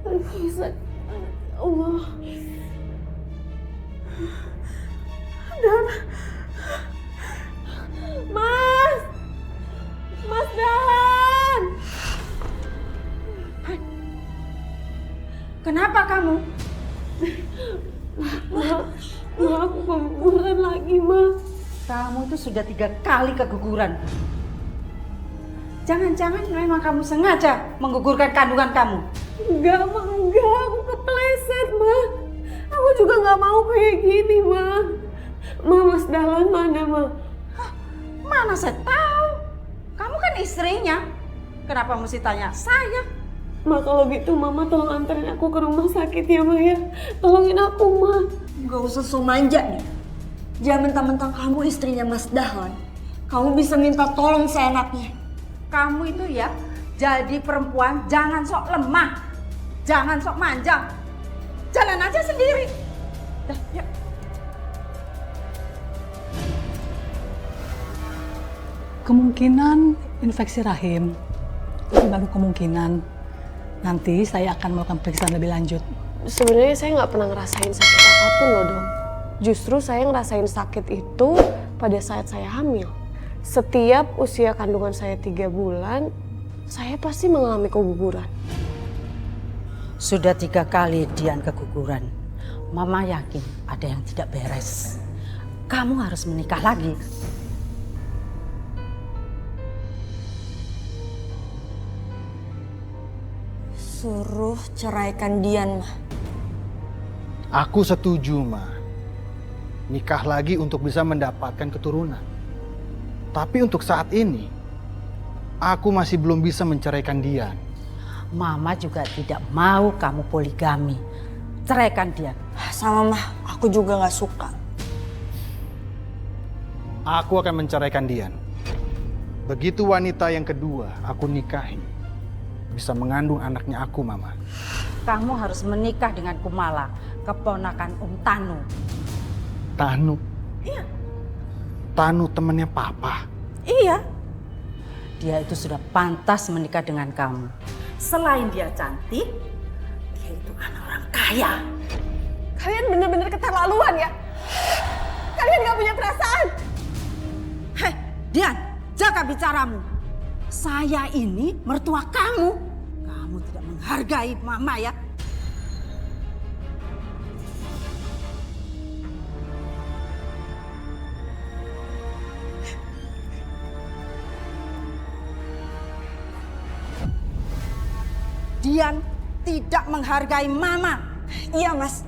Bisa. Allah. Dan Mas! Mas Dahlan! Kenapa kamu? Ma, aku keguguran lagi, Ma. Kamu itu sudah 3 kali keguguran. Jangan-jangan memang kamu sengaja menggugurkan kandungan kamu. Enggak, Ma, enggak. Aku kepleset, Ma. Aku juga nggak mau kayak gini, Ma. Ma, Mas Dahlan mana, Ma? Mana saya tahu? Kamu kan istrinya. Kenapa mesti tanya saya? Ma, kalau gitu Mama tolong anterin aku ke rumah sakit ya, Ma ya. Tolongin aku, Ma. Gak usah so manja nih. Jangan mentang-mentang kamu istrinya Mas Dahlan, kamu bisa minta tolong seenaknya. Kamu itu ya jadi perempuan jangan sok lemah. Jangan sok manja. Jalan aja sendiri. Dah, yuk. Kemungkinan infeksi rahim. Itu baru kemungkinan. Nanti saya akan melakukan pemeriksaan lebih lanjut. Sebenarnya saya nggak pernah ngerasain sakit apapun loh, Dok. Justru saya ngerasain sakit itu pada saat saya hamil. Setiap usia kandungan saya 3 bulan, saya pasti mengalami keguguran. Sudah 3 kali Dian keguguran. Mama yakin ada yang tidak beres. Kamu harus menikah lagi. Suruh ceraikan Dian, Ma. Aku setuju, Ma. Nikah lagi untuk bisa mendapatkan keturunan. Tapi untuk saat ini, aku masih belum bisa menceraikan Dian. Mama juga tidak mau kamu poligami. Ceraikan Dian. Sama Ma, aku juga gak suka. Aku akan menceraikan Dian. Begitu wanita yang kedua aku nikahi, bisa mengandung anaknya aku, Mama. Kamu harus menikah dengan Kumala, keponakan Tanu. Tanu? Iya. Tanu temannya Papa? Iya. Dia itu sudah pantas menikah dengan kamu. Selain dia cantik, dia itu anak orang kaya. Kalian bener-bener keterlaluan ya? Kalian nggak punya perasaan? Hei, Dian, jaga bicaramu. Saya ini mertua kamu. Kamu tidak menghargai Mama ya. Dian tidak menghargai Mama. Iya, Mas.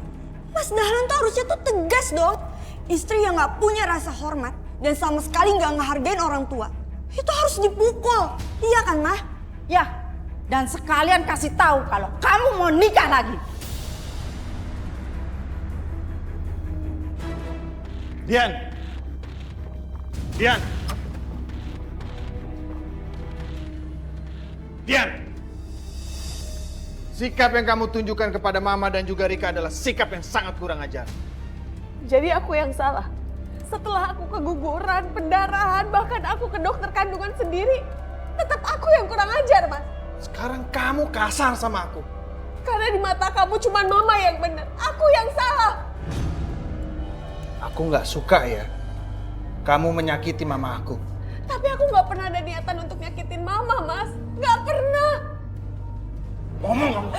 Mas Dahlan tuh harusnya tuh tegas dong. Istri yang gak punya rasa hormat dan sama sekali gak ngehargain orang tua, itu harus dipukul. Iya kan, Ma? Ya, dan sekalian kasih tahu kalau kamu mau nikah lagi. Dian! Dian! Dian! Sikap yang kamu tunjukkan kepada Mama dan juga Rika adalah sikap yang sangat kurang ajar. Jadi aku yang salah. Setelah aku keguguran, pendarahan, bahkan aku ke dokter kandungan sendiri, tetap aku yang kurang ajar, Mas. Sekarang kamu kasar sama aku. Karena di mata kamu cuma Mama yang benar, aku yang salah. Aku nggak suka ya, kamu menyakiti Mama aku. Tapi aku nggak pernah ada niatan untuk nyakitin Mama, Mas. Nggak pernah. Ngomong kamu.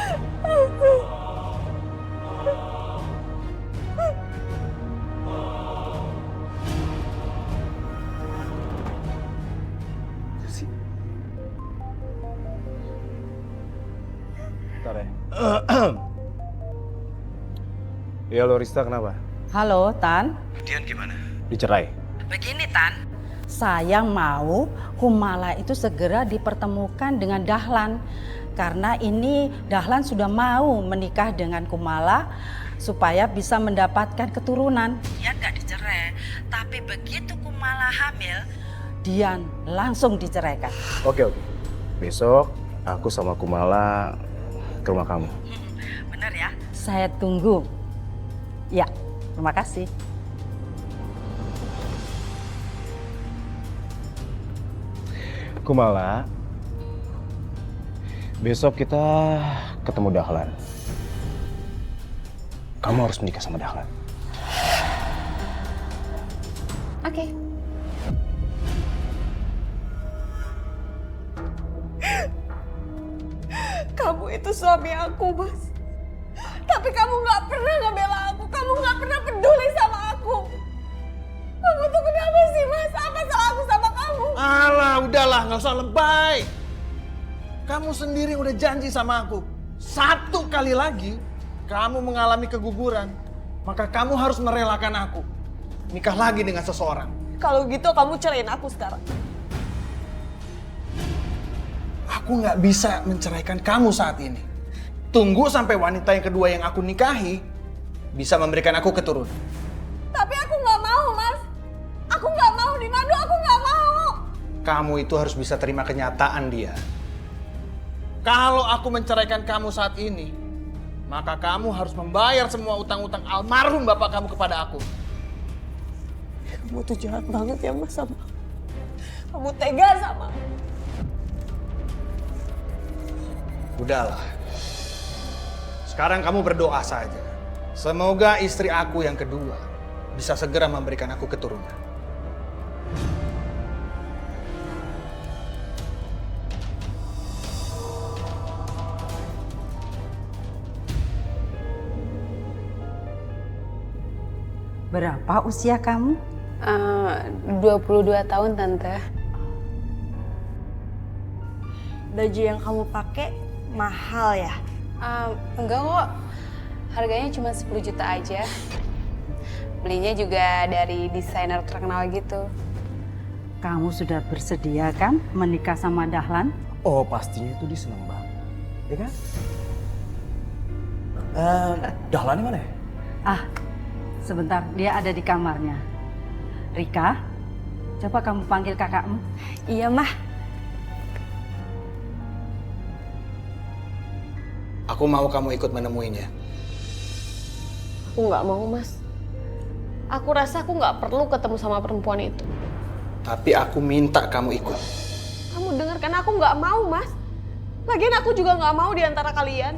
Bentar ya. Ya lo Rista kenapa? Halo, Tan. Dian gimana? Dicerai. Begini, Tan. Saya mau Kumala itu segera dipertemukan dengan Dahlan. Karena ini Dahlan sudah mau menikah dengan Kumala supaya bisa mendapatkan keturunan. Dia nggak dicerai, tapi begitu Kumala hamil, Dian langsung diceraikan. Oke. Besok aku sama Kumala ke rumah kamu. Benar ya? Saya tunggu. Ya, terima kasih. Kumala, Besok kita ketemu Dahlan. Kamu harus menikah sama Dahlan. Oke. Kamu itu suami aku, Mas. Tapi kamu nggak pernah ngebela aku. Kamu nggak pernah peduli sama aku. Kamu tuh kenapa sih, Mas? Apa salah aku sama kamu? Alah, udahlah, nggak usah lebay. Kamu sendiri udah janji sama aku. Satu kali lagi kamu mengalami keguguran, maka kamu harus merelakan aku nikah lagi dengan seseorang. Kalau gitu kamu ceraiin aku sekarang. Aku nggak bisa menceraikan kamu saat ini. Tunggu sampai wanita yang kedua yang aku nikahi bisa memberikan aku keturunan. Tapi aku nggak mau, Mas. Aku nggak mau dimadu, aku nggak mau. Kamu itu harus bisa terima kenyataan dia. Kalau aku menceraikan kamu saat ini, maka kamu harus membayar semua utang-utang almarhum bapak kamu kepada aku. Kamu tuh jahat banget ya, Mas, sama aku. Kamu tega sama aku. Udahlah. Sekarang kamu berdoa saja. Semoga istri aku yang kedua bisa segera memberikan aku keturunan. Berapa usia kamu? 22 tahun, Tante. Baju yang kamu pakai mahal ya? Enggak kok. Harganya cuma 10 juta aja. Belinya juga dari desainer terkenal gitu. Kamu sudah bersedia kan menikah sama Dahlan? Oh, pastinya itu dia seneng banget. Ya kan? Dahlan mana ya? Ah, sebentar, dia ada di kamarnya. Rika, coba kamu panggil kakakmu. Iya, Mah. Aku mau kamu ikut menemuinya. Aku nggak mau, Mas. Aku rasa aku nggak perlu ketemu sama perempuan itu. Tapi aku minta kamu ikut. Kamu dengarkan, aku nggak mau, Mas. Lagian aku juga nggak mau di antara kalian.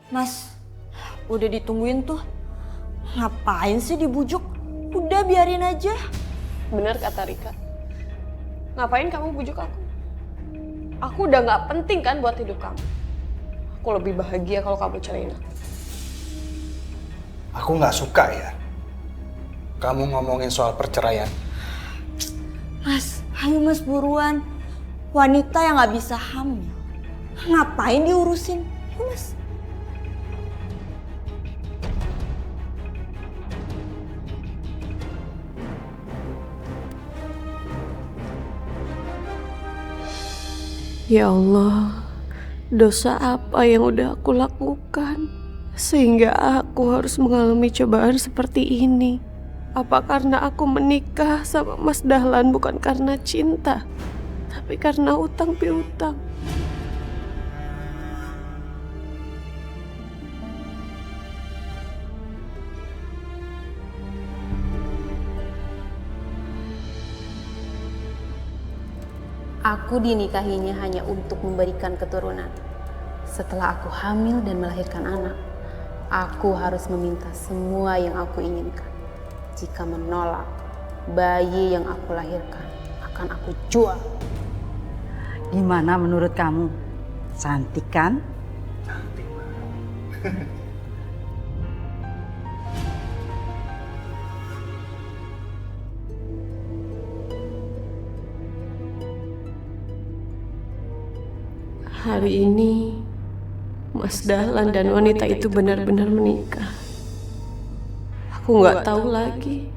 Mas, udah ditungguin tuh. Ngapain sih dibujuk? Udah biarin aja. Bener kata Rika. Ngapain kamu bujuk aku? Aku udah nggak penting kan buat hidup kamu. Aku lebih bahagia kalau kamu ceraiin aku. Aku nggak suka ya kamu ngomongin soal perceraian. Mas, ayo Mas buruan. Wanita yang nggak bisa hamil. Ngapain diurusin? Ayo Mas. Ya Allah, dosa apa yang udah aku lakukan sehingga aku harus mengalami cobaan seperti ini? Apa karena aku menikah sama Mas Dahlan bukan karena cinta, tapi karena utang piutang? Aku dinikahinya hanya untuk memberikan keturunan. Setelah aku hamil dan melahirkan anak, aku harus meminta semua yang aku inginkan. Jika menolak, bayi yang aku lahirkan akan aku jual. Gimana menurut kamu? Cantik kan? Hari ini, Mas Dahlan dan wanita itu benar-benar menikah. Aku nggak tahu lagi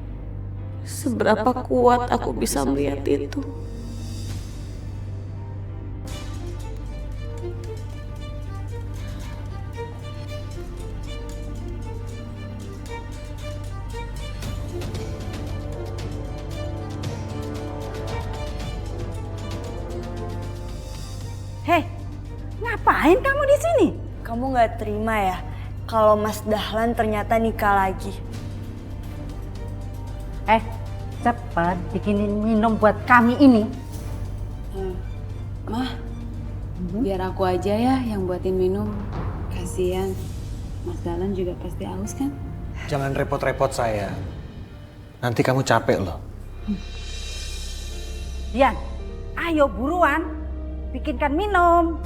seberapa kuat aku bisa melihat itu. Hei, ngapain kamu di sini? Kamu nggak terima ya kalau Mas Dahlan ternyata nikah lagi? cepat bikinin minum buat kami ini. Mah, biar aku aja ya yang buatin minum. Kasihan, Mas Dahlan juga pasti haus kan? Jangan repot-repot saya. Nanti kamu capek loh. Dian, ayo buruan, bikinkan minum.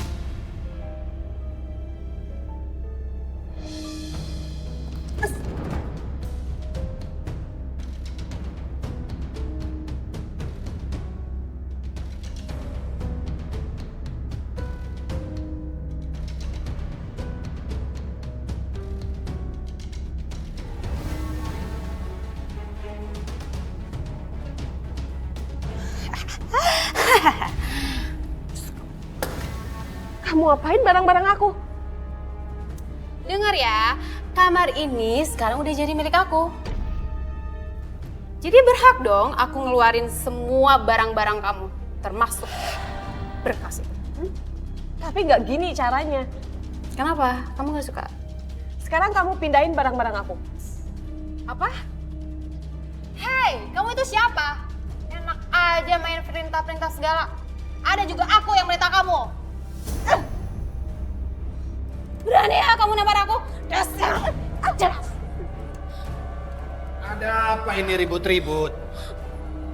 Kamu ngapain barang-barang aku? Dengar ya, kamar ini sekarang udah jadi milik aku. Jadi berhak dong aku ngeluarin semua barang-barang kamu, termasuk berkas itu. Tapi nggak gini caranya. Kenapa? Kamu gak suka? Sekarang kamu pindahin barang-barang aku. Apa? Hei, kamu itu siapa? Enak aja main perintah-perintah segala. Ada juga aku yang merintah kamu. Berani ya kamu nampar aku? Dasar jelas. Ada apa ini ribut-ribut?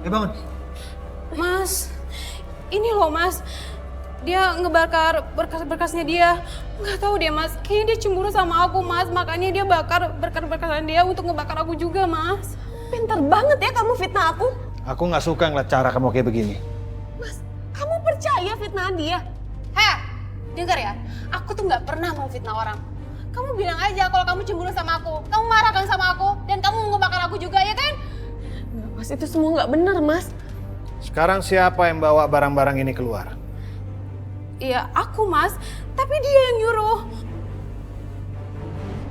Bangun. Mas, ini loh mas. Dia ngebakar berkas-berkasnya dia. Nggak tahu deh mas, kayaknya dia cemburu sama aku mas. Makanya dia bakar berkas-berkasan dia untuk ngebakar aku juga mas. Pinter banget ya kamu fitnah aku. Aku nggak suka ngeliat cara kamu kayak begini. Mas, kamu percaya fitnahan dia? Heh, dengar ya. Aku tuh nggak pernah mau fitnah orang. Kamu bilang aja kalau kamu cemburu sama aku. Kamu marah kan sama aku. Dan kamu mau ngebakar aku juga ya kan? Mas, itu semua nggak benar mas. Sekarang siapa yang bawa barang-barang ini keluar? Iya, aku mas. Tapi dia yang nyuruh.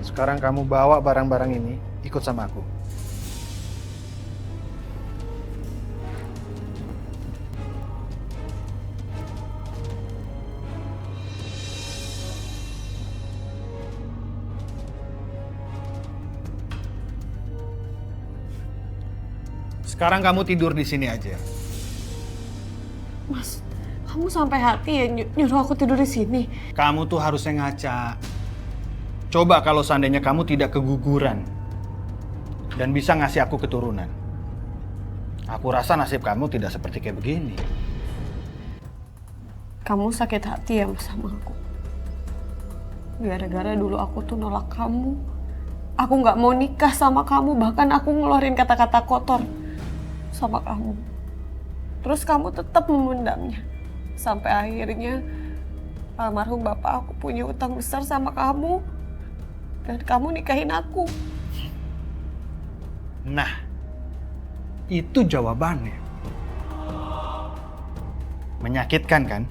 Sekarang kamu bawa barang-barang ini, ikut sama aku. Sekarang kamu tidur di sini aja. Mas, kamu sampai hati ya nyuruh aku tidur di sini. Kamu tuh harusnya ngaca. Coba kalau seandainya kamu tidak keguguran dan bisa ngasih aku keturunan. Aku rasa nasib kamu tidak seperti kayak begini. Kamu sakit hati ya sama aku. Gara-gara dulu aku tuh nolak kamu. Aku nggak mau nikah sama kamu, bahkan aku ngeluarin kata-kata kotor sama kamu. Terus kamu tetap memendamnya. Sampai akhirnya almarhum bapak aku punya utang besar sama kamu. Dan kamu nikahin aku. Nah, itu jawabannya. Menyakitkan kan?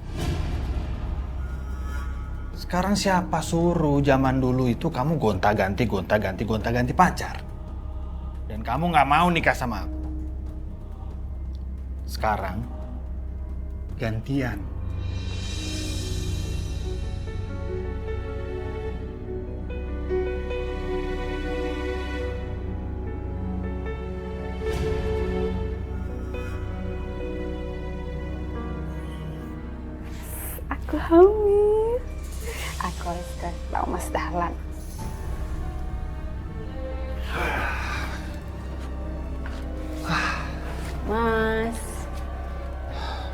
Sekarang siapa suruh zaman dulu itu kamu gonta-ganti pacar. Dan kamu nggak mau nikah sama aku. Sekarang gantian. Aku hamil. Aku harus kasih tahu Mas Dahlan. Mas.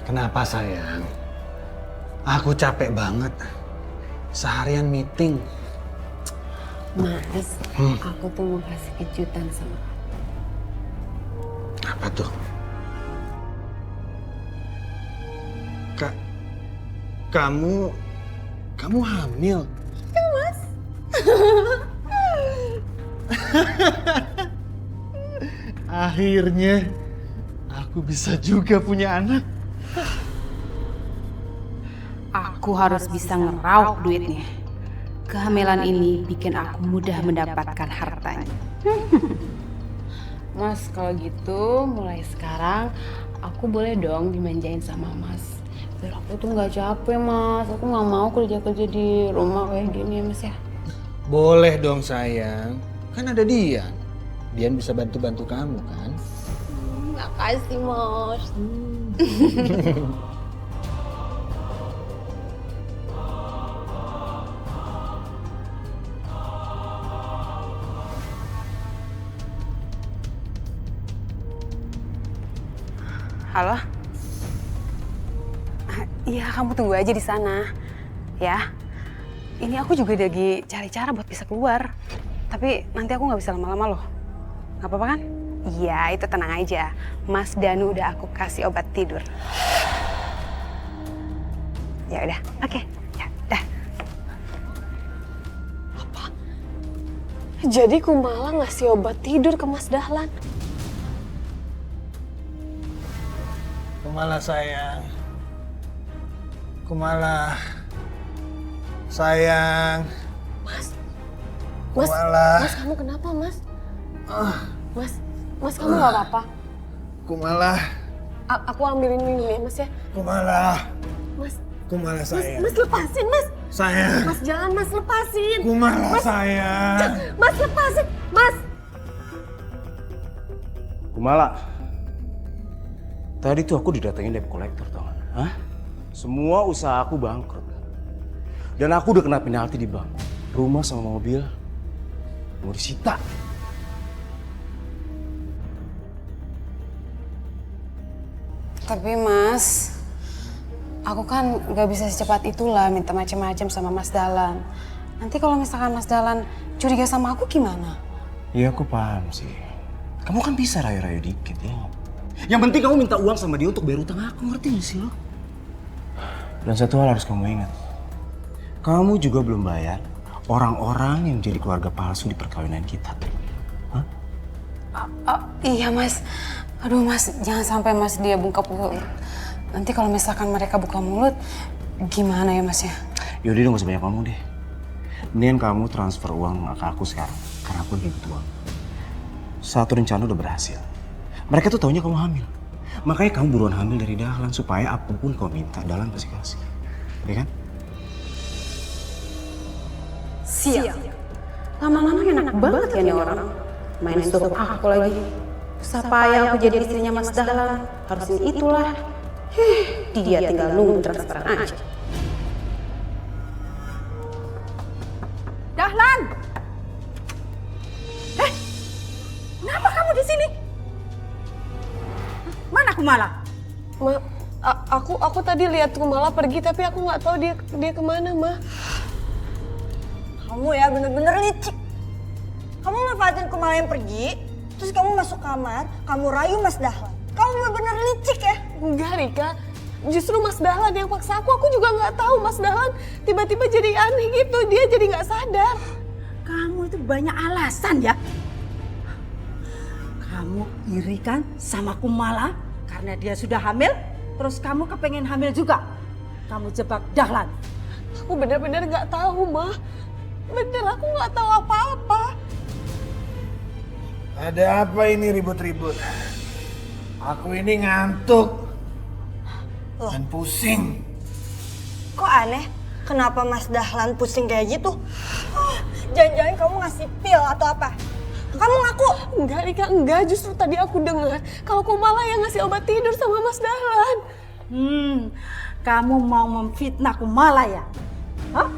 Kenapa sayang? Aku capek banget. Seharian meeting. Mas, aku tuh mau kasih kejutan sama kamu. Apa tuh? Kamu hamil? Iya, Mas. Akhirnya aku bisa juga punya anak. Aku harus bisa ngeraup duitnya. Kehamilan ini bikin aku mudah mendapatkan hartanya. Mas, kalau gitu mulai sekarang aku boleh dong dimanjain sama Mas. Biar aku tuh nggak capek Mas. Aku nggak mau kerja-kerja di rumah kayak gini ya Mas ya. Boleh dong sayang. Kan ada Dian. Dian bisa bantu-bantu kamu kan? Makasih, Mos. Halo? Iya, kamu tunggu aja di sana. Ya. Ini aku juga lagi cari cara buat bisa keluar. Tapi nanti aku nggak bisa lama-lama loh. Nggak apa-apa kan? Iya, itu tenang aja. Mas Danu udah aku kasih obat tidur. Ya udah, oke. Ya, dah. Jadi Kumala ngasih obat tidur ke Mas Dahlan. Kumala sayang. Kumala. Sayang. Mas, Kumala. Mas kamu kenapa, Mas? Mas kamu nggak apa-apa? Kumala. Aku ambilin minum ya, Mas ya. Kumala. Mas, Kumala sayang. Mas lepasin, Mas. Sayang. Mas jangan, Mas lepasin. Kumala sayang. Mas lepasin, Mas. Kumala. Tadi tuh aku didatengin debt collector, tau gak? Hah? Semua usaha aku bangkrut. Dan aku udah kena penalti di bank. Rumah sama mobil mau disita. Tapi Mas, aku kan gak bisa secepat itulah minta macam-macam sama Mas Dahlan. Nanti kalau misalkan Mas Dahlan curiga sama aku gimana? Iya aku paham sih. Kamu kan bisa rayu-rayu dikit ya. Yang penting kamu minta uang sama dia untuk bayar utang aku, ngerti gak sih lo? Dan satu hal harus kamu ingat. Kamu juga belum bayar orang-orang yang jadi keluarga palsu di perkawinan kita. Hah? Iya Mas. Aduh Mas, jangan sampai Mas dia buka mulut. Nanti kalau misalkan mereka buka mulut, gimana ya Mas ya? Yaudah dong, gak usah banyak ngomong deh. Mendingan kamu transfer uang ke aku sekarang, karena aku lagi butuh uang. Satu rencana udah berhasil. Mereka tuh taunya kamu hamil. Makanya kamu buruan hamil dari Dahlan, supaya apapun kau minta, Dahlan pasti kasih. Ya kan? Siap. Lama-lama enak banget ya nih orang. Main stop aku lagi. Supaya aku jadi istrinya Mas Dahlan. Harus ini itulah. Dia tinggal nunggu transferan aja. Dahlan! Kenapa kamu di sini? Mana Kumala? Ma, aku tadi lihat Kumala pergi tapi aku nggak tahu dia kemana, Ma. Kamu ya bener-bener licik. Kamu manfaatin Kumala yang pergi, terus kamu masuk kamar, kamu rayu Mas Dahlan. Kamu bener-bener licik ya. Enggak, Rika. Justru Mas Dahlan yang paksa aku juga nggak tahu Mas Dahlan tiba-tiba jadi aneh gitu. Dia jadi nggak sadar. Kamu itu banyak alasan ya. Kamu iri kan sama Kumala karena dia sudah hamil, terus kamu kepengen hamil juga. Kamu jebak Dahlan. Aku bener-bener nggak tahu, Ma. Bener, aku nggak tahu apa-apa. Ada apa ini ribut-ribut? Aku ini ngantuk. Dan pusing. Kok aneh? Kenapa Mas Dahlan pusing kayak gitu? Jangan-jangan kamu ngasih pil atau apa? Kamu ngaku? Enggak, Rika, enggak. Justru tadi aku dengar kalau Kumala yang ngasih obat tidur sama Mas Dahlan. Kamu mau memfitnah Kumala ya? Hah?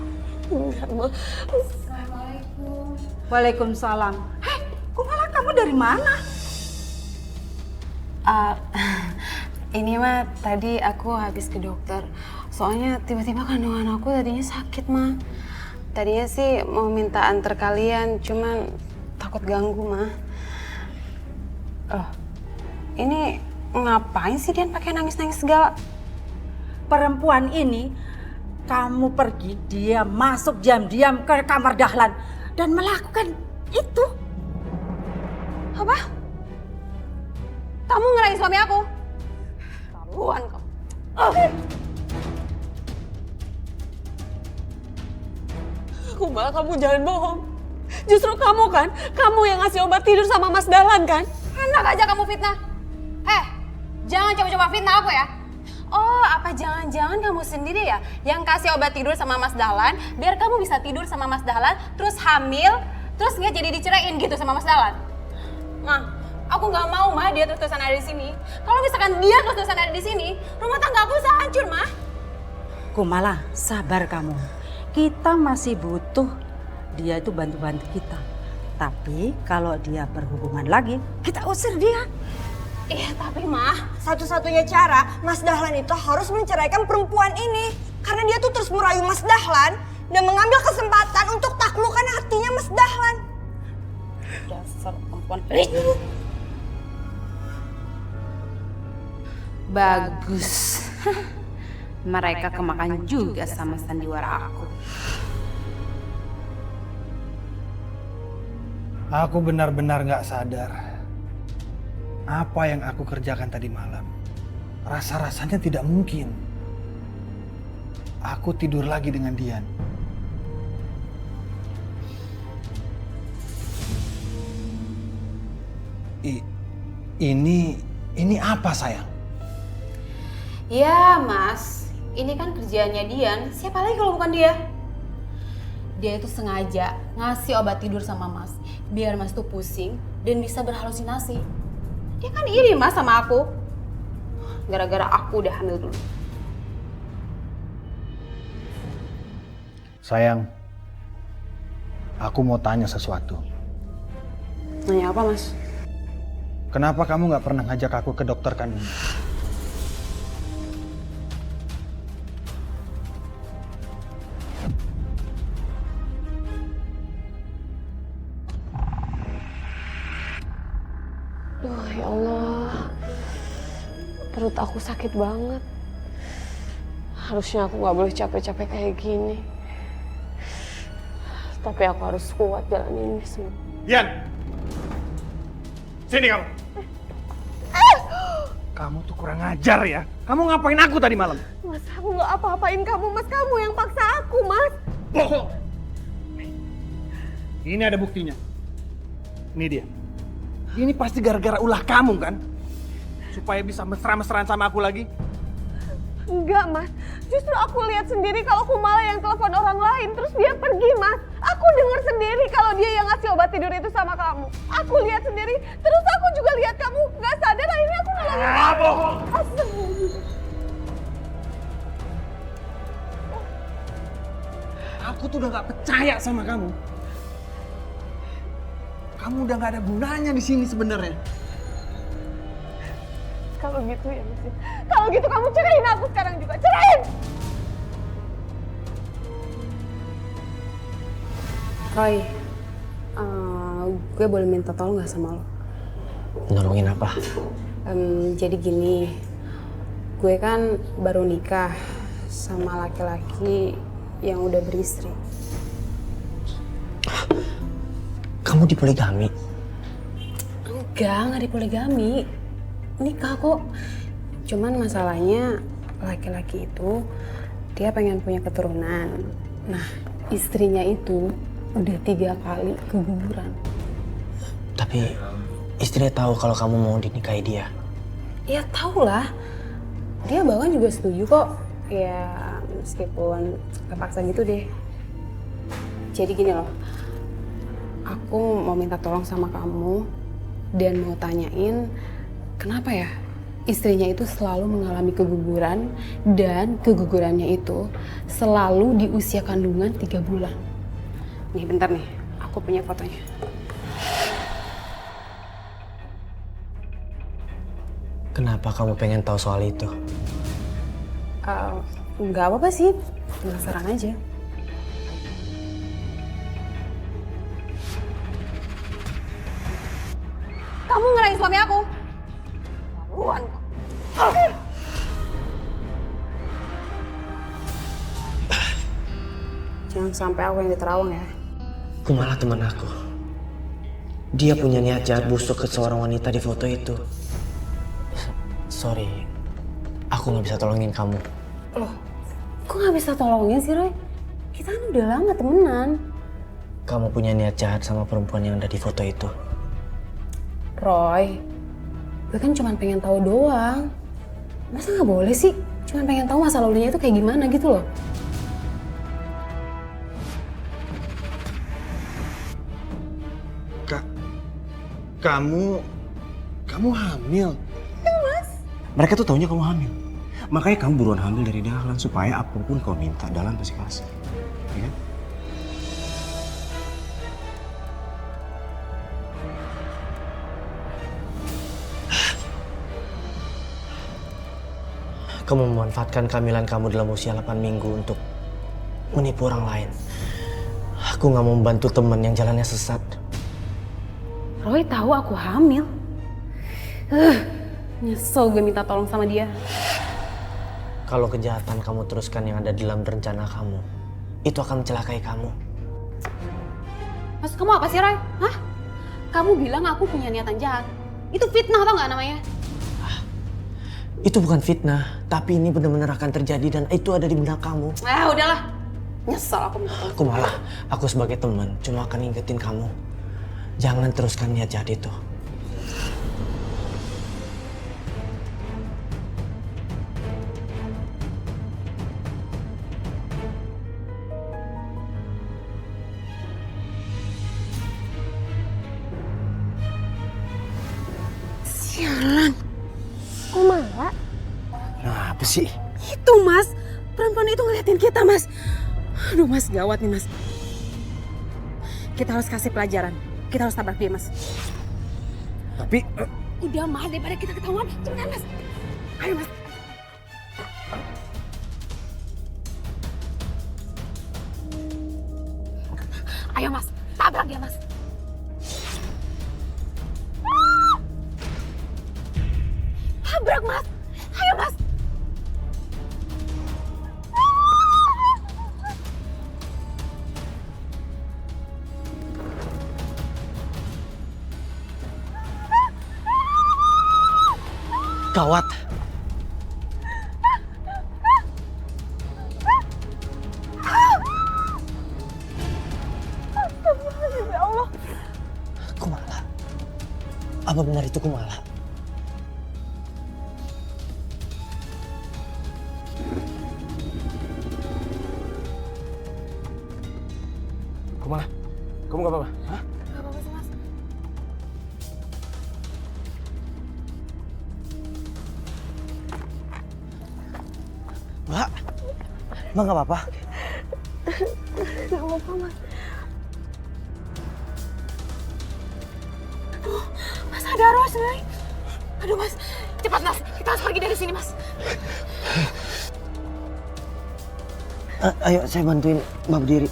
Enggak, Ma. Assalamualaikum. Waalaikumsalam. Hei, Kumala kamu dari mana? Ini mah tadi aku habis ke dokter. Soalnya tiba-tiba kandungan aku tadinya sakit, Ma. Tadinya sih mau minta antar kalian, cuman takut ganggu, Ma. Ini ngapain sih dia pakai nangis-nangis segala? Perempuan ini, kamu pergi, dia masuk diam-diam ke kamar Dahlan dan melakukan itu. Apa? Kamu ngerayu suami aku? Taruhan kamu. Kumala, kamu jangan bohong. Justru kamu kan, kamu yang ngasih obat tidur sama Mas Dahlan kan? Enak aja kamu fitnah. Jangan coba-coba fitnah aku ya. Oh, apa jangan-jangan kamu sendiri ya yang kasih obat tidur sama Mas Dahlan biar kamu bisa tidur sama Mas Dahlan, terus hamil, terus nggak jadi diceraiin gitu sama Mas Dahlan? Nah, Aku nggak mau mah dia terus-terusan ada di sini. Kalau misalkan dia terus-terusan ada di sini, rumah tangga aku bisa hancur mah. Kumala, sabar kamu. Kita masih butuh dia itu bantu-bantu kita. Tapi kalau dia berhubungan lagi, kita usir dia. Iya tapi mah. Satu-satunya cara Mas Dahlan itu harus menceraikan perempuan ini. Karena dia tuh terus merayu Mas Dahlan dan mengambil kesempatan untuk taklukkan hatinya Mas Dahlan. Dasar perempuan. Bagus. Mereka kemakan juga sama sandiwara aku. Aku benar-benar gak sadar apa yang aku kerjakan tadi malam. Rasa-rasanya tidak mungkin. Aku tidur lagi dengan Dian. Ini apa sayang? Ya mas, ini kan kerjaannya Dian. Siapa lagi kalau bukan dia? Dia itu sengaja ngasih obat tidur sama mas. Biar mas tuh pusing dan bisa berhalusinasi. Dia kan iri mas sama aku. Gara-gara aku udah hamil dulu. Sayang, aku mau tanya sesuatu. Nanya apa mas? Kenapa kamu gak pernah ngajak aku ke dokter kandungan? Duh, ya Allah. Perut aku sakit banget. Harusnya aku gak boleh capek-capek kayak gini. Tapi aku harus kuat jalanin ini semua. Dian! Sini kamu! Kamu tuh kurang ajar ya. Kamu ngapain aku tadi malam? Mas, aku gak apa-apain kamu, Mas. Kamu yang paksa aku, Mas. Bohong! Ini ada buktinya. Ini dia. Ini pasti gara-gara ulah kamu kan? Supaya bisa mesra-mesraan sama aku lagi. Enggak, Mas. Justru aku lihat sendiri kalau Kumala yang telepon orang lain, terus dia pergi, Mas. Aku dengar sendiri kalau dia yang ngasih obat tidur itu sama kamu. Aku lihat sendiri, terus aku juga lihat kamu nggak sadar, akhirnya aku nolongin. Bohong! Astagfirullah. Aku tuh udah gak percaya sama kamu. Kamu udah gak ada gunanya di sini sebenarnya. Kalau gitu ya, Mas. Kalau gitu kamu ceraiin aku sekarang juga. Ceraiin! Roy, gue boleh minta tolong gak sama lo? Nolongin apa? Jadi gini, gue kan baru nikah sama laki-laki yang udah beristri. Kamu dipoligami? Enggak dipoligami. Nikah kok. Cuman masalahnya laki-laki itu dia pengen punya keturunan. Nah, istrinya itu udah 3 kali keguguran. Tapi istrinya tahu kalau kamu mau dinikahi dia? Ya tau lah. Dia bahkan juga setuju kok. Ya meskipun kepaksa gitu deh. Jadi gini loh. Aku mau minta tolong sama kamu dan mau tanyain kenapa ya istrinya itu selalu mengalami keguguran dan kegugurannya itu selalu di usia kandungan 3 bulan. Nih bentar nih, aku punya fotonya. Kenapa kamu pengen tahu soal itu? Nggak apa-apa sih, penasaran aja. Kamu ngerahin suami aku? Keterlaluan. Jangan sampai aku yang diterawang ya. Kumala teman aku. Dia punya niat jahat busuk ke seorang wanita di foto itu. Sorry, aku nggak bisa tolongin kamu. Loh, kok nggak bisa tolongin sih Roy? Kita kan udah lama temenan. Kamu punya niat jahat sama perempuan yang ada di foto itu. Roy, gue kan cuma pengen tahu doang. Masa nggak boleh sih? Cuma pengen tahu masa lalunya itu kayak gimana gitu loh. Kamu hamil? Ya, Mas. Mereka tuh taunya kamu hamil. Makanya kamu buruan hamil dari Dahlan supaya apapun kau minta, Dahlan pasti kasih. Ya kan? Kamu memanfaatkan kehamilan kamu dalam usia 8 minggu untuk menipu orang lain. Aku gak mau membantu teman yang jalannya sesat. Roy tahu aku hamil. Nyesel gue minta tolong sama dia. Kalau kejahatan kamu teruskan yang ada dalam rencana kamu, itu akan mencelakai kamu. Maksud kamu apa sih, Roy? Hah? Kamu bilang aku punya niatan jahat. Itu fitnah tau gak namanya? Itu bukan fitnah, tapi ini benar-benar akan terjadi dan itu ada di benak kamu. Udahlah. Nyesel aku minta tolong. Aku sebagai teman cuma akan ingetin kamu. Jangan teruskan niat jahat itu. Sialan. Kumala? Nah, apa sih? Itu Mas, perempuan itu ngeliatin kita Mas. Aduh Mas, gawat nih Mas. Kita harus kasih pelajaran. Kita harus tabrak dia Mas. Tapi... Udah Mas, daripada kita ketahuan. Cepetan Mas. Ayo Mas. Ayo Mas, tabrak dia Mas. Tabrak Mas. Ayo Mas. Gawat. Kumala. Apa benar itu Kumala? Kumala, kamu gak apa-apa? Hah? Gak apa-apa sih Mas. Mbak, Mbak gak apa-apa? Gak apa-apa, Mas. Mas ada Rosemary. Aduh Mas, cepat Mas. Kita harus pergi dari sini Mas. Ayo saya bantuin Mbak berdiri.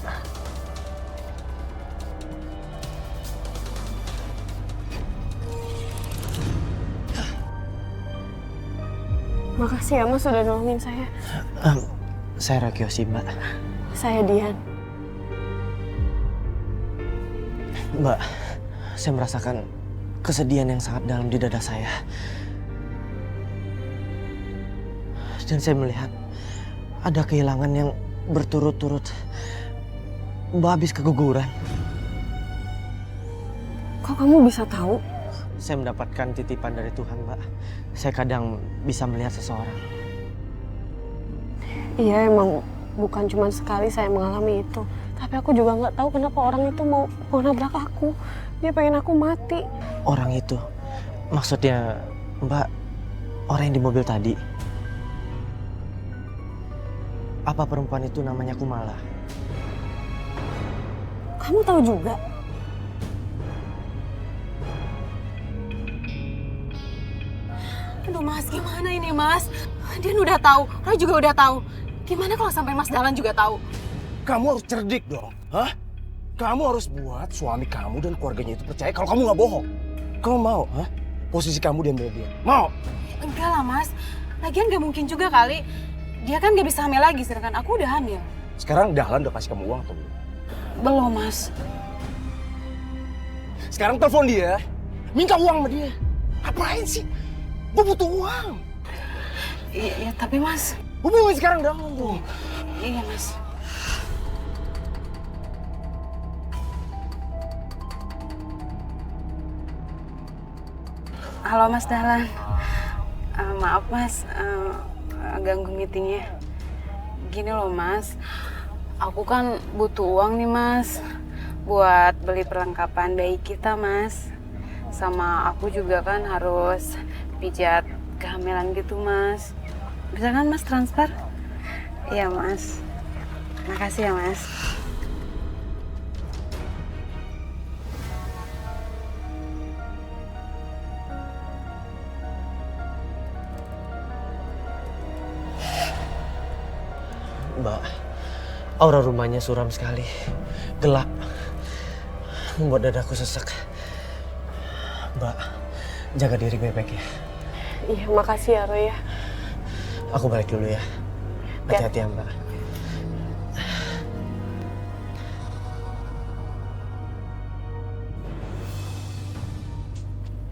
Makasih ya Mas sudah nolongin saya. Saya Rakyoshi Mbak. Saya Dian. Mbak, saya merasakan kesedihan yang sangat dalam di dada saya. Dan saya melihat ada kehilangan yang berturut-turut. Mbak habis keguguran. Kok kamu bisa tahu? Saya mendapatkan titipan dari Tuhan, Mbak. Saya kadang bisa melihat seseorang. Iya, emang bukan cuma sekali saya mengalami itu. Tapi aku juga nggak tahu kenapa orang itu mau nabrak aku. Dia pengen aku mati. Orang itu? Maksudnya, Mbak, orang yang di mobil tadi? Apa perempuan itu namanya Kumala? Kamu tahu juga? Aduh Mas, gimana ini Mas? Dian udah tahu, Roy juga udah tahu. Gimana kalau sampai Mas Dahlan juga tahu? Kamu harus cerdik dong, hah? Kamu harus buat suami kamu dan keluarganya itu percaya kalau kamu nggak bohong. Kamu mau, hah? Posisi kamu diambil dia. Mau? Enggak lah Mas, lagian gak mungkin juga kali. Dia kan gak bisa hamil lagi, sedangkan aku udah hamil. Sekarang Dahlan udah kasih kamu uang atau belum? Belum Mas. Sekarang telepon dia, minta uang sama dia. Apain sih? Gue butuh uang. Iya, tapi Mas. Hubungin sekarang Dahlan tuh. Iya Mas. Halo Mas Dahlan. Maaf Mas, ganggu meetingnya. Gini loh Mas, aku kan butuh uang nih Mas buat beli perlengkapan bayi kita Mas. Sama aku juga kan harus pijat kehamilan gitu, Mas. Bisa kan Mas transfer? Iya, Mas. Makasih ya, Mas. Mbak, aura rumahnya suram sekali. Gelap. Membuat dadaku sesak. Mbak, jaga diri baik-baik ya. Iya, makasih ya Roy ya. Aku balik dulu ya. Hati-hati ya, Mbak.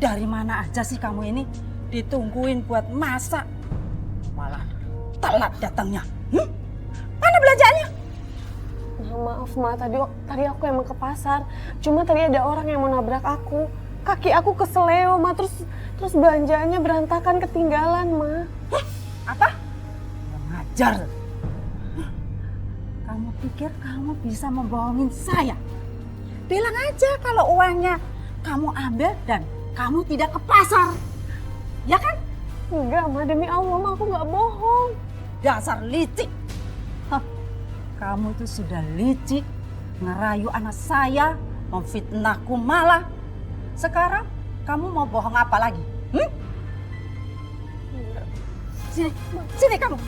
Dari mana aja sih kamu ini? Ditungguin buat masak. Malah telat datangnya. Mana belanjaannya? Maaf Ma, tadi aku emang ke pasar. Cuma tadi ada orang yang mau nabrak aku. Kaki aku keseleo Ma, terus belanjaannya berantakan ketinggalan Ma. Apa? Kurang ajar. Kamu pikir kamu bisa membohongin saya? Bilang aja kalau uangnya kamu ambil dan kamu tidak ke pasar. Ya kan? Enggak Ma, demi Allah Ma, aku nggak bohong. Dasar licik. Hah, kamu itu sudah licik, ngerayu anak saya, memfitnahku malah. Sekarang kamu mau bohong apa lagi? Sini kamu.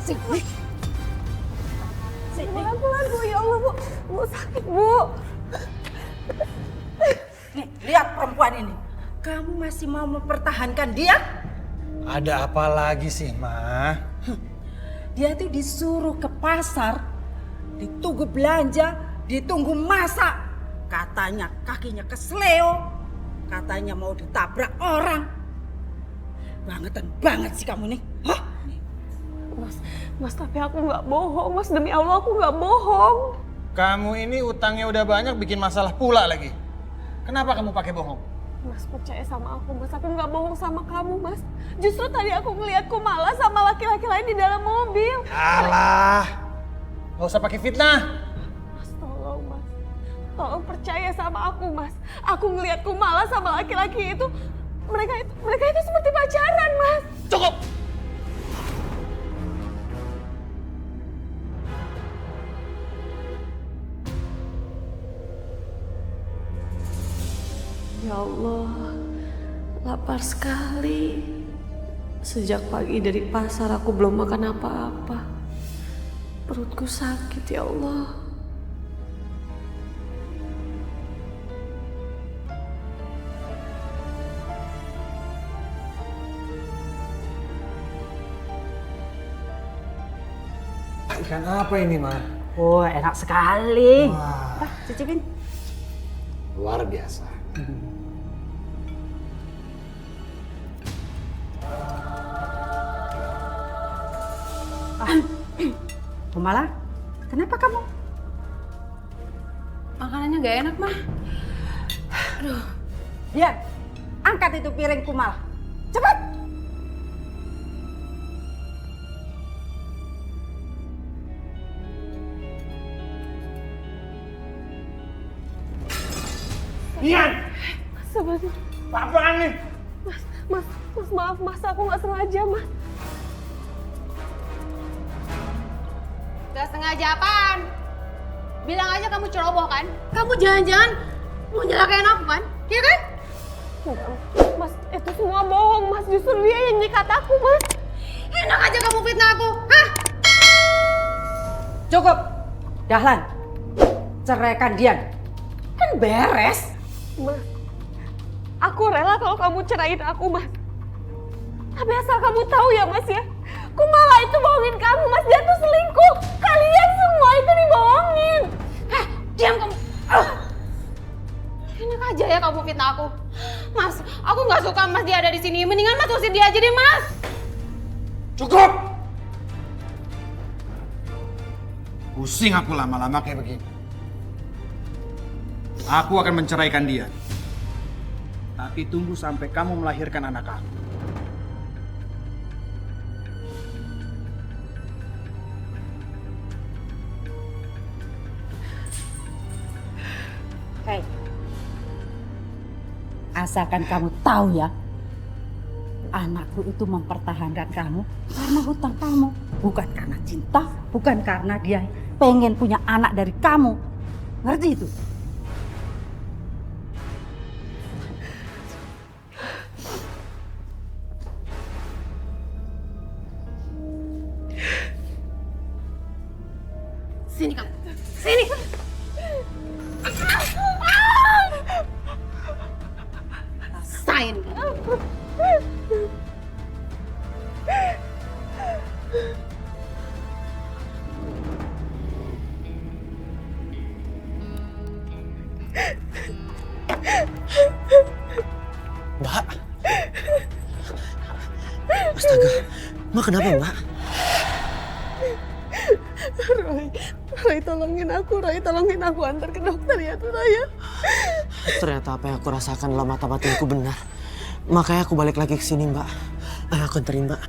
Sini. Pelan-pelan Bu, ya Allah Bu. Bu sakit Bu. Nih, lihat perempuan ini. Kamu masih mau mempertahankan dia? Ada apa lagi sih, Ma? Dia itu disuruh ke pasar, ditunggu belanja, ditunggu masak. Katanya kakinya kesleo, katanya mau ditabrak orang. Bangetan banget sih kamu nih. Hah? Mas tapi aku nggak bohong Mas, demi Allah aku nggak bohong. Kamu ini utangnya udah banyak, bikin masalah pula lagi. Kenapa kamu pakai bohong? Mas percaya sama aku Mas, aku nggak bohong sama kamu Mas. Justru tadi aku ngeliat Kumala sama laki-laki lain di dalam mobil. Alah, nggak usah pakai fitnah. Mas tolong Mas, tolong percaya sama aku Mas. Aku ngeliat Kumala sama laki-laki itu, mereka itu seperti pacaran Mas. Cukup! Ya Allah, lapar sekali. Sejak pagi dari pasar aku belum makan apa-apa. Perutku sakit ya Allah. Ikan apa ini, Ma? Oh, enak sekali. Wah, Cicipin. luar biasa. Kumala, kenapa kamu? Makanannya gak enak, Mah. Biar, angkat itu piring Kumala. Cepat! Ian! Mas sebentar. Apaan nih? Mas maaf Mas, aku nggak sengaja Mas. Gak sengaja apaan? Bilang aja kamu ceroboh kan? Kamu jangan-jangan mau nyelakain aku kan? Iya kan? Enggak, Mas, itu semua bohong Mas. Justru dia yang nyikat aku Mas. Enak aja kamu fitnah aku, hah? Cukup! Dahlan, ceraikan dia. Kan beres. Mas, aku rela kalau kamu ceraiin aku Mas. Tapi asal kamu tahu ya Mas ya, Kumala itu bohongin kamu Mas. Dia tuh selingkuh. Kalian semua itu dibohongin. Heh, diam kamu. Enak aja ya kamu fitnah aku. Mas, aku nggak suka Mas dia ada di sini. Mendingan Mas usir dia aja deh, Mas. Cukup! Pusing aku lama-lama kayak begini. Aku akan menceraikan dia. Tapi tunggu sampai kamu melahirkan anak aku. Hei, Asalkan kamu tahu ya, anakku itu mempertahankan kamu karena hutang kamu. Bukan karena cinta, bukan karena dia pengen punya anak dari kamu. Ngerti itu? Sini kamu, sini. Rasain. Mbak. Astaga, Mbak kenapa Mbak? Roy tolongin aku antar ke dokter ya tuh Roy ya. Ternyata apa yang aku rasakan dalam mata batinku benar. Makanya aku balik lagi ke sini Mbak. Ayo aku anterin Mbak.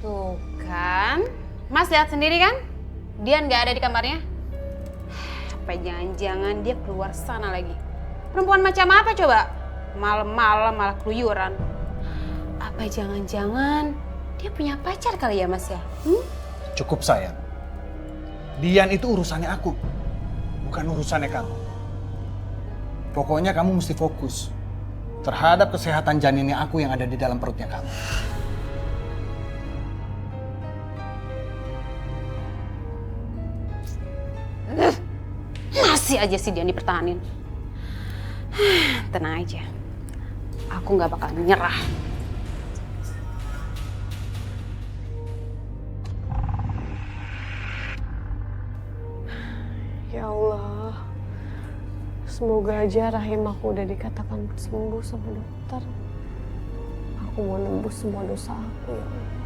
Tuh kan, Mas lihat sendiri kan? Dian nggak ada di kamarnya. Apa jangan-jangan dia keluar sana lagi? Perempuan macam apa coba? Malam-malam malah keluyuran. Apa jangan-jangan dia punya pacar kali ya Mas ya? Cukup sayang. Dian itu urusannya aku, bukan urusannya kamu. Pokoknya kamu mesti fokus terhadap kesehatan janinnya aku yang ada di dalam perutnya kamu. Masih aja sih Dian dipertahanin. Tenang aja, aku nggak bakal nyerah. Ya Allah, semoga aja rahim aku udah dikatakan sembuh sama dokter. Aku mau nembus semua dosa aku ya Allah.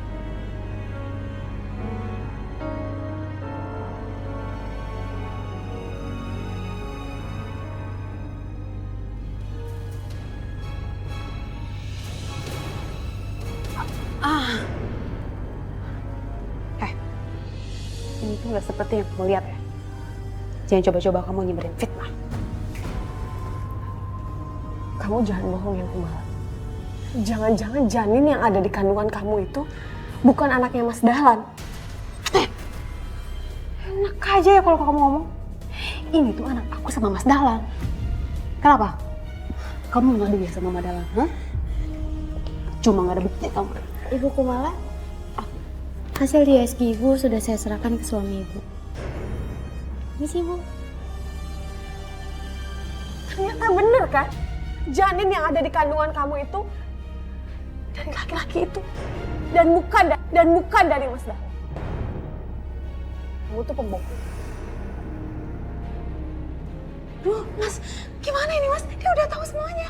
Ini tuh nggak seperti yang kamu lihat ya. Jangan coba-coba kamu nyebarin fitnah. Kamu jangan bohong ya Kumala. Jangan-jangan janin yang ada di kandungan kamu itu bukan anaknya Mas Dahlan. Enak aja ya kalau kamu ngomong. Ini tuh anak aku sama Mas Dahlan. Kenapa? Kamu ngadu ya sama Mas Dahlan? Hah? Cuma nggak ada bukti kamu. Ibu Kumala, hasil di USG Ibu sudah saya serahkan ke suami Ibu. Ini sih Ibu. Ternyata bener kan? Janin yang ada di kandungan kamu itu dari laki-laki itu. Dan bukan dari Mas Dahlan. Kamu tuh pembohong. Duh, Mas, gimana ini Mas? Dia udah tahu semuanya.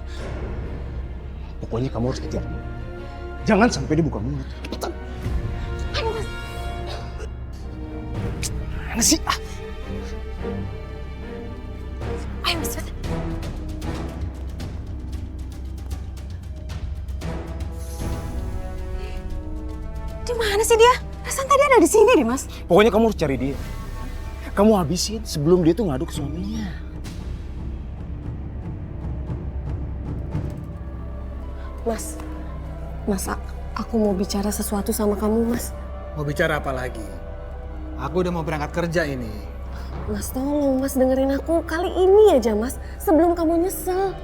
Pokoknya kamu harus kejar. Jangan sampai dia buka mulut. Cepetan. Ayo Mas. Mana sih? Ayo Mas, cepetan. Di mana sih dia? Rasanya tadi ada di sini deh Mas. Pokoknya kamu harus cari dia. Kamu habisin sebelum dia tuh ngadu ke suaminya. Mas, aku mau bicara sesuatu sama kamu, Mas. Mau bicara apa lagi? Aku udah mau berangkat kerja ini. Mas, tolong Mas dengerin aku kali ini aja, Mas. Sebelum kamu nyesel.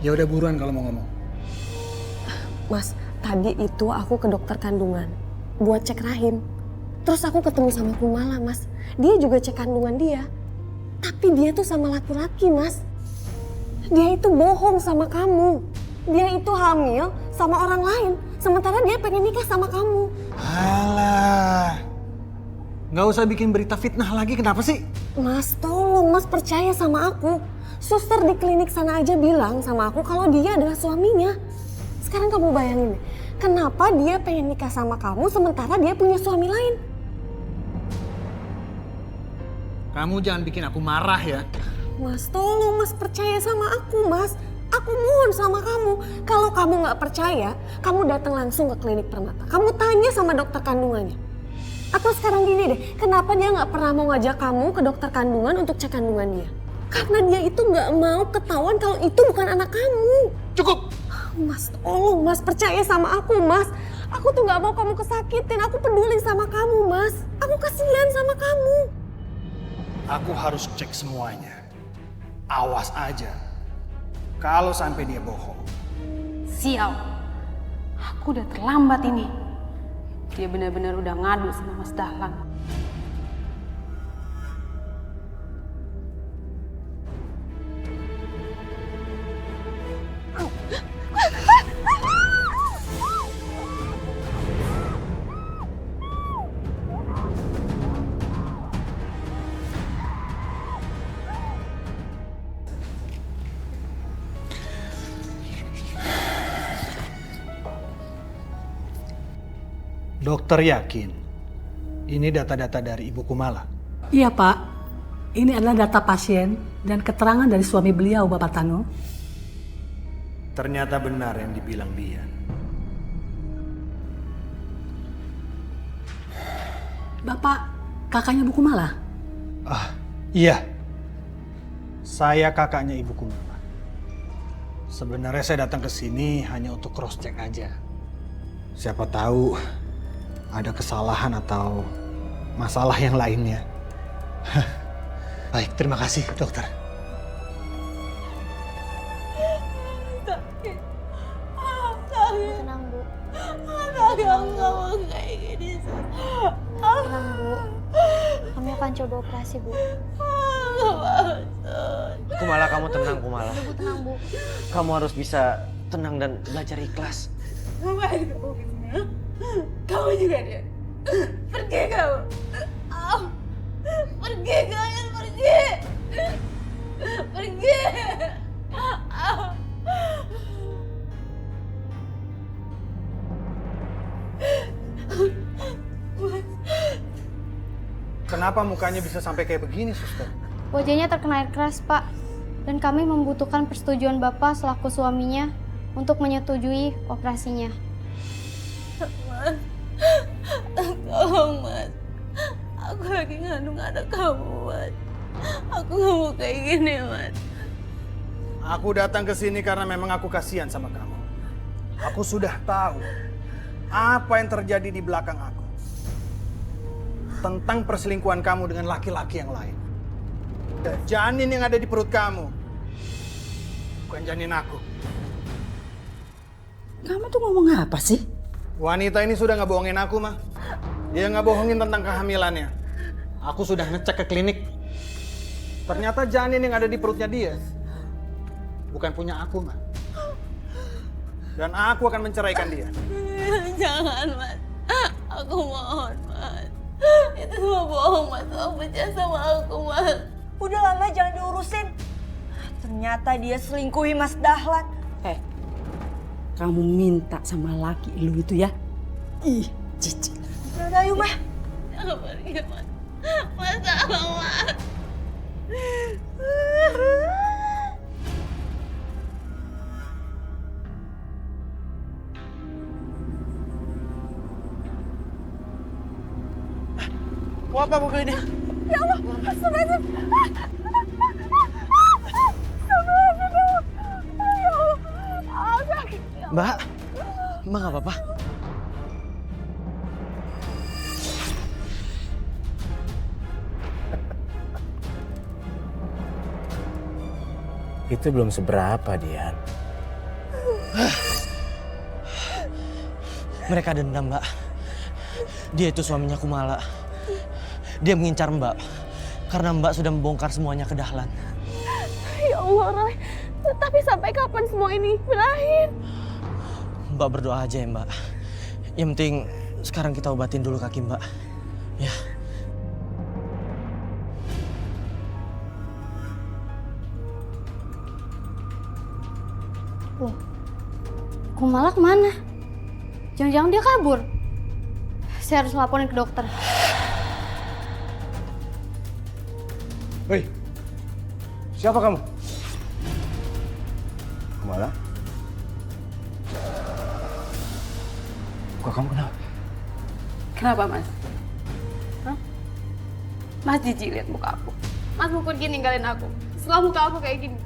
Ya udah buruan kalau mau ngomong. Mas, tadi itu aku ke dokter kandungan buat cek rahim. Terus aku ketemu sama Kumala, Mas. Dia juga cek kandungan dia. Tapi dia tuh sama laki-laki, Mas. Dia itu bohong sama kamu. Dia itu hamil sama orang lain. Sementara dia pengen nikah sama kamu. Alah. Nggak usah bikin berita fitnah lagi, kenapa sih? Mas, tolong Mas percaya sama aku. Suster di klinik sana aja bilang sama aku kalau dia adalah suaminya. Sekarang kamu bayangin deh, kenapa dia pengen nikah sama kamu sementara dia punya suami lain? Kamu jangan bikin aku marah ya. Mas, tolong Mas percaya sama aku, Mas. Aku mohon sama kamu, kalau kamu nggak percaya, kamu datang langsung ke klinik Permata. Kamu tanya sama dokter kandungannya. Atau sekarang gini deh, kenapa dia nggak pernah mau ngajak kamu ke dokter kandungan untuk cek kandungan dia? Karena dia itu nggak mau ketahuan kalau itu bukan anak kamu. Cukup! Mas, tolong Mas, percaya sama aku Mas. Aku tuh nggak mau kamu kesakitin, aku peduli sama kamu Mas. Aku kasihan sama kamu. Aku harus cek semuanya. Awas aja. Kalau sampai dia bohong. Sial, aku udah terlambat ini. Dia benar-benar udah ngadu sama Mas Dahlan. Dokter yakin ini data-data dari Ibu Kumala? Iya Pak, ini adalah data pasien dan keterangan dari suami beliau Bapak Tanu. Ternyata benar yang dibilang dia. Bapak kakaknya Bu Kumala? Iya. Saya kakaknya Ibu Kumala. Sebenarnya saya datang ke sini hanya untuk cross check aja. Siapa tahu ada kesalahan atau masalah yang lainnya. Baik, terima kasih dokter. Tenang Bu. Tenang Bu. Kami akan coba operasi Bu. Kumala, kamu tenang, Kumala. Bu tenang Bu. Kamu harus bisa tenang dan belajar ikhlas. Kamu juga dia. Pergi kamu. Pergi kalian, pergi. Pergi. Kenapa mukanya bisa sampai kayak begini, suster? Wajahnya terkena air keras Pak. Dan kami membutuhkan persetujuan Bapak selaku suaminya untuk menyetujui operasinya. Mas, tolong Mas. Aku lagi ngandung anak kamu, Mas. Aku gak mau kayak gini, Mas. Aku datang ke sini karena memang aku kasihan sama kamu. Aku sudah tahu apa yang terjadi di belakang aku. Tentang perselingkuhan kamu dengan laki-laki yang lain. Dan janin yang ada di perut kamu. Bukan janin aku. Kamu tuh ngomong apa sih? Wanita ini sudah nggak bohongin aku, mah. Dia nggak bohongin tentang kehamilannya. Aku sudah ngecek ke klinik. Ternyata janin yang ada di perutnya dia bukan punya aku, mah. Dan aku akan menceraikan dia. Jangan, Mas. Aku mohon, Mas. Itu semua bohong, Mas. Kamu percaya sama aku, Mas. Udah lama jangan diurusin. Ternyata dia selingkuhi Mas Dahlan. Kamu minta sama laki lu itu ya? Ih, cici. Udah, ayo, Mah. Jangan pergi, Mas. Mas, tolong, Mas. Mau apa mobil ini? Ya Allah, astagfirullahaladzim. Mbak, Mbak nggak apa-apa? Itu belum seberapa, Dian. Mereka dendam, Mbak. Dia itu suaminya Kumala. Dia mengincar Mbak karena Mbak sudah membongkar semuanya ke Dahlan. Ya Allah, Roy. Tapi sampai kapan semua ini berakhir? Mbak berdoa aja ya, Mbak. Yang penting sekarang kita obatin dulu kaki Mbak. Ya. Loh, Kumala kemana? Jangan-jangan dia kabur. Saya harus laporin ke dokter. Hei, siapa kamu? Kumala? Kok kamu kenapa? Kenapa, Mas? Hah? Mas jijik lihat muka aku. Mas mau pergi ninggalin aku. Setelah muka aku kayak gini.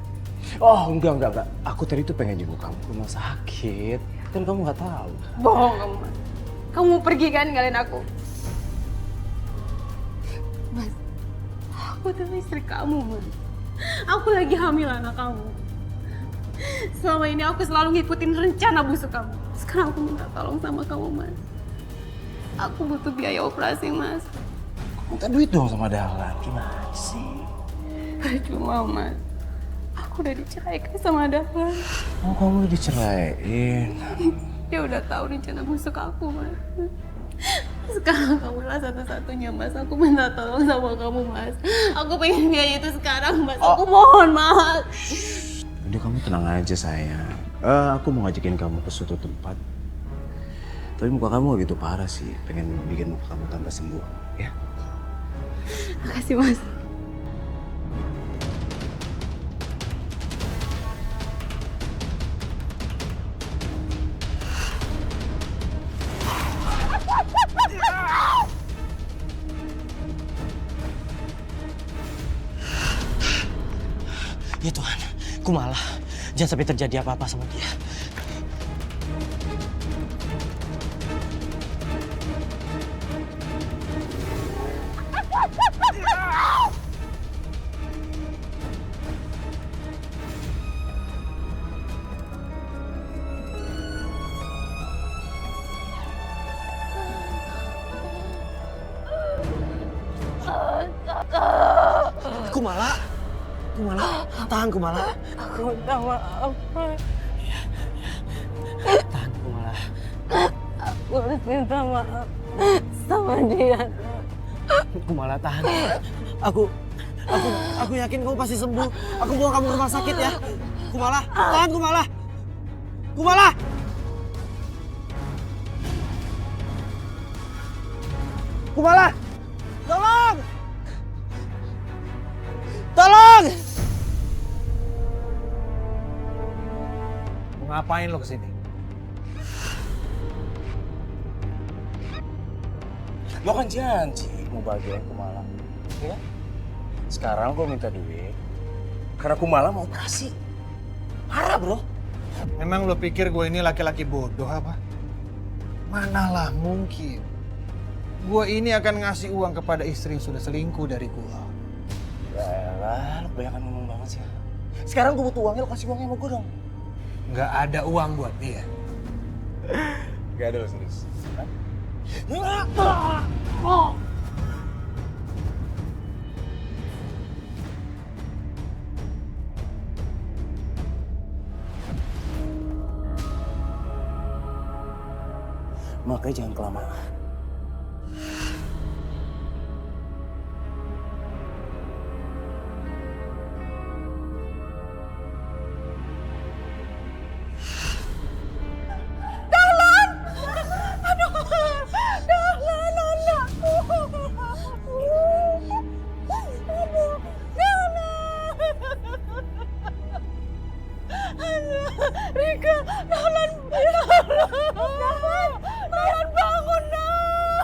Oh, enggak. Aku tadi tuh pengen jemput kamu ke rumah sakit. Kan kamu nggak tahu. Bohong kamu, Mas. Kamu mau pergi kan ninggalin aku? Mas, aku tuh istri kamu, Mas. Aku lagi hamil anak kamu. Selama ini aku selalu ngikutin rencana busuk kamu. Sekarang aku minta tolong sama kamu, Mas. Aku butuh biaya operasi, Mas. Minta duit dong sama Dahlan. Gimana sih? Cuma, Mas. Aku udah diceraikan sama Dahlan. Oh, kamu udah diceraiin. Dia udah tahu rencana busuk aku, Mas. Sekarang kamulah satu-satunya, Mas. Aku minta tolong sama kamu, Mas. Aku pengen biaya itu sekarang, Mas. Aku mohon, Mas. Udah, kamu tenang aja, sayang. Aku mau ngajakin kamu ke suatu tempat. Tapi muka kamu gitu parah sih. Pengen bikin muka kamu tambah sembuh, ya? Makasih, Mas. Ya Tuhan, Kumala, jangan sampai terjadi apa-apa sama dia. Kumala, tahan Kumala. Aku minta maaf. Tahan Kumala. Aku harus minta maaf sama dia. Kumala tahan. Aku yakin kamu pasti sembuh. Aku bawa kamu ke rumah sakit ya. Kumala, tahan Kumala. Kumala. Kumala. Tolong. Tolong. Mau ngapain lo kesini? Lo kan janji mau bagian Kumala, ya? Sekarang gue minta duit karena Kumala mau operasi. Parah, bro. Memang lo pikir gue ini laki-laki bodoh apa? Manalah mungkin. Gue ini akan ngasih uang kepada istri yang sudah selingkuh dari gue. Yaelah, lo kebanyakan ngomong banget sih. Sekarang gue butuh uangnya, lo kasih uangnya sama gue dong. Nggak ada uang buat dia. Gak ada lo serius. Makanya jangan kelamaan. Rika, Dahlan bangun, Dah.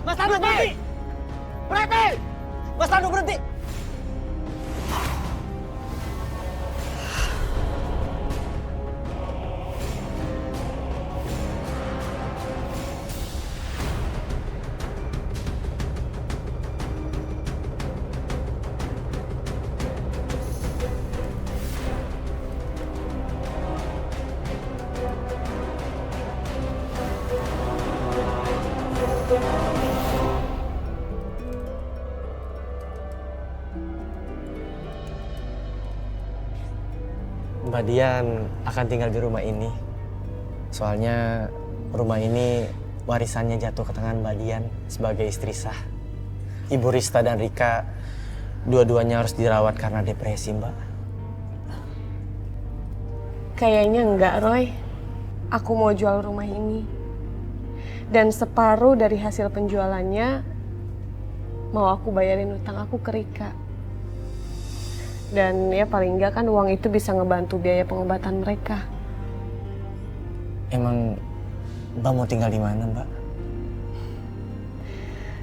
Mas Tanu berhenti! Berhenti! Mas Tanu berhenti! Mbak Dian akan tinggal di rumah ini. Soalnya rumah ini warisannya jatuh ke tangan Mbak Dian sebagai istri sah. Ibu Rista dan Rika dua-duanya harus dirawat karena depresi, Mbak. Kayaknya enggak, Roy. Aku mau jual rumah ini. Dan separuh dari hasil penjualannya mau aku bayarin utang aku ke Rika. Dan ya paling enggak kan uang itu bisa ngebantu biaya pengobatan mereka. Emang Mbak mau tinggal di mana, Mbak?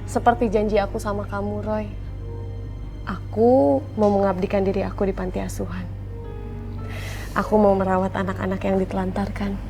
Seperti janji aku sama kamu, Roy. Aku mau mengabdikan diri aku di panti asuhan. Aku mau merawat anak-anak yang ditelantarkan.